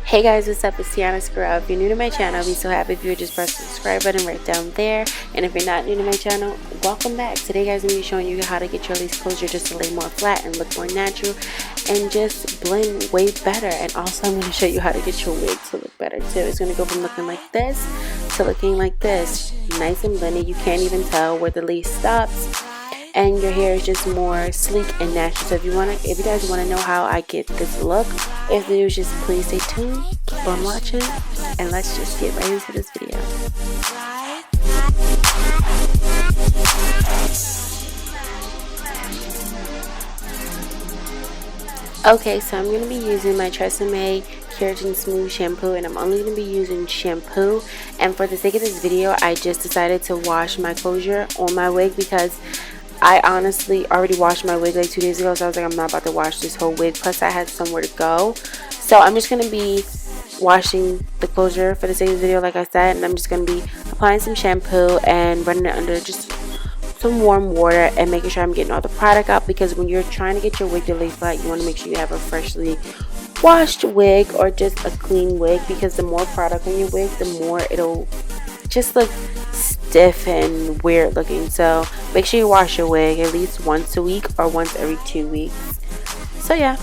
Hey guys, what's up? It's Tsquarrel. If you're new to my channel, I'll be so happy if you would just press the subscribe button right down there. And if you're not new to my channel, welcome back. Today guys, I'm going to be showing you how to get your lace closure just to lay more flat and look more natural and just blend way better. And also I'm going to show you how to get your wig to look better too. It's going to go from looking like this to looking like this. Nice and blended. You can't even tell where the lace stops. And your hair is just more sleek and natural. So if you guys want to know how I get this look, if you just please stay tuned, keep on watching, and let's just get right into this video. Okay, so I'm going to be using my Tresemme Keratin Smooth shampoo, and I'm only going to be using shampoo. And for the sake of this video, I just decided to wash my closure on my wig because I honestly already washed my wig like 2 days ago, so I was like, I'm not about to wash this whole wig, plus I had somewhere to go. So I'm just going to be washing the closure for the sake of the video, like I said, and I'm just going to be applying some shampoo and running it under just some warm water and making sure I'm getting all the product out, because when you're trying to get your wig to lay flat, you want to make sure you have a freshly washed wig or just a clean wig, because the more product on your wig, the more it'll just look stiff and weird looking. So make sure you wash your wig at least once a week or once every 2 weeks. So yeah.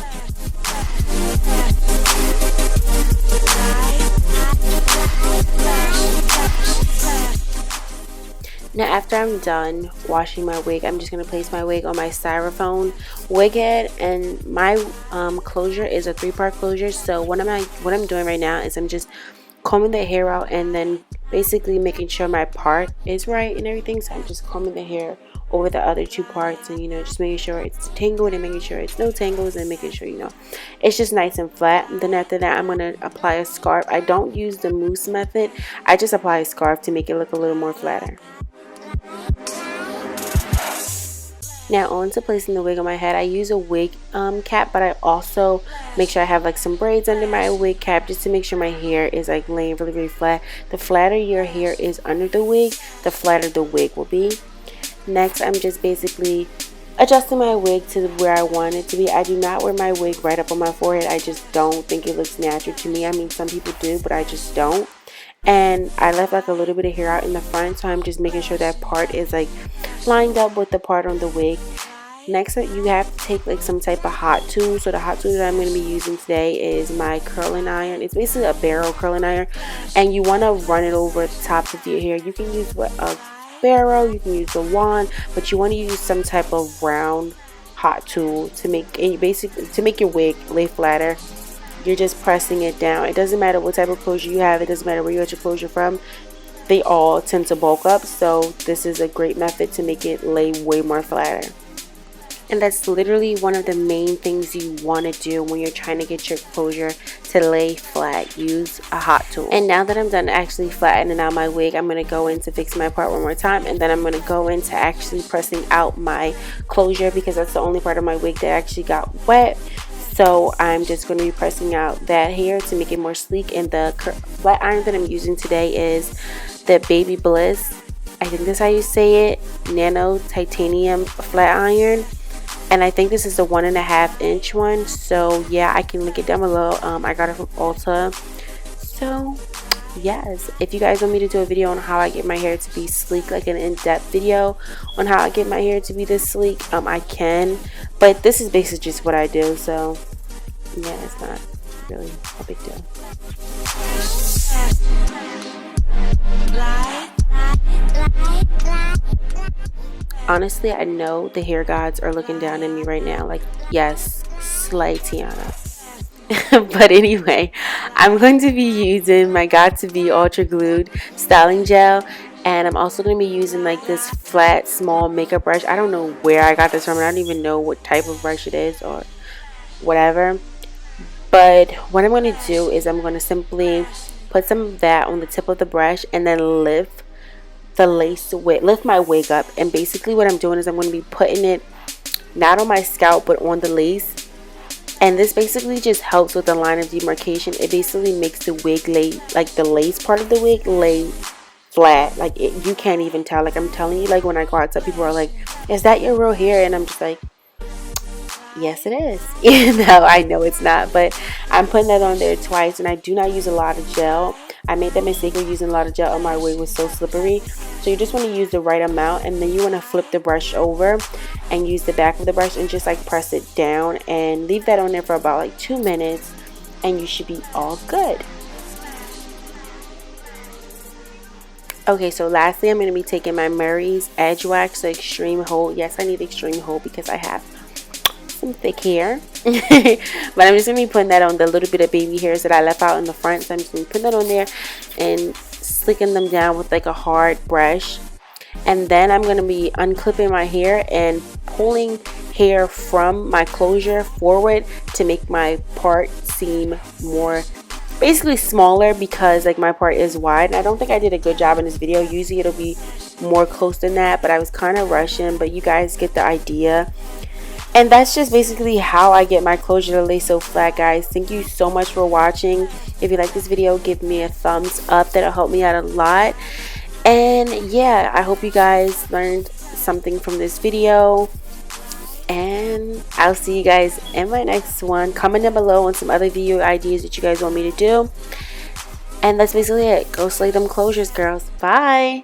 Now after I'm done washing my wig, I'm just going to place my wig on my styrofoam wig head, and my closure is a 3-part closure. So what I'm doing right now is I'm just combing the hair out and then basically making sure my part is right and everything. So I'm just combing the hair over the other 2 parts, and just making sure it's tangled and making sure it's no tangles, and making sure it's just nice and flat. And then after that, I'm going to apply a scarf. I don't use the mousse method. I just apply a scarf to make it look a little more flatter. Now on to placing the wig on my head, I use a wig cap, but I also make sure I have like some braids under my wig cap just to make sure my hair is like laying really, really flat. The flatter your hair is under the wig, the flatter the wig will be. Next, I'm just basically adjusting my wig to where I want it to be. I do not wear my wig right up on my forehead. I just don't think it looks natural to me. I mean, some people do, but I just don't. And I left like a little bit of hair out in the front, so I'm just making sure that part is like lined up with the part on the wig. Next, you have to take like some type of hot tool. So the hot tool that I'm going to be using today is my curling iron. It's basically a barrel curling iron, and you want to run it over the top of your hair. You can use a barrel, you can use a wand, but you want to use some type of round hot tool to make your wig lay flatter. You're just pressing it down. It doesn't matter what type of closure you have. It doesn't matter where you get your closure from. They all tend to bulk up. So this is a great method to make it lay way more flatter. And that's literally one of the main things you want to do when you're trying to get your closure to lay flat. Use a hot tool. And now that I'm done actually flattening out my wig, I'm going to go in to fix my part one more time. And then I'm going to go into actually pressing out my closure, because that's the only part of my wig that actually got wet. So I'm just going to be pressing out that hair to make it more sleek. And the flat iron that I'm using today is the Baby Bliss, I think that's how you say it, nano titanium flat iron. And I think this is the 1.5 inch one. So yeah, I can link it down below. I got it from Ulta. So yes, if you guys want me to do a video on how I get my hair to be sleek, like an in-depth video on how I get my hair to be this sleek, I can. But this is basically just what I do. So yeah, it's not really a big deal. Honestly, I know the hair gods are looking down at me right now. Like, yes, slay Tiana. But anyway, I'm going to be using my Got2b Ultra Glued styling gel. And I'm also going to be using like this flat, small makeup brush. I don't know where I got this from. I don't even know what type of brush it is or whatever. But what I'm going to do is I'm going to simply put some of that on the tip of the brush and then lift my wig up. And basically what I'm doing is I'm going to be putting it not on my scalp but on the lace. And this basically just helps with the line of demarcation. It basically makes the wig lay, like the lace part of the wig lay flat. Like you can't even tell. Like I'm telling you, like when I go outside, people are like, is that your real hair? And I'm just like, Yes, it is. Even though I know it's not, but I'm putting that on there twice, and I do not use a lot of gel. I made that mistake of using a lot of gel, and my wig was so slippery. So you just want to use the right amount, and then you want to flip the brush over and use the back of the brush and just like press it down and leave that on there for about like 2 minutes, and you should be all good. Okay, so lastly, I'm going to be taking my Murray's Edge Wax, the Extreme Hold. Yes, I need Extreme Hold because I have some thick hair. But I'm just going to be putting that on the little bit of baby hairs that I left out in the front. So I'm just going to put that on there and slicking them down with like a hard brush. And then I'm going to be unclipping my hair and pulling hair from my closure forward to make my part seem more basically smaller, because like my part is wide, and I don't think I did a good job in this video. Usually it'll be more close than that, but I was kind of rushing, but you guys get the idea. And that's just basically how I get my closure to lay so flat, guys. Thank you so much for watching. If you like this video, give me a thumbs up. That'll help me out a lot. And yeah, I hope you guys learned something from this video, and I'll see you guys in my next one. Comment down below on some other video ideas that you guys want me to do. And that's basically it. Go slay them closures, girls. Bye.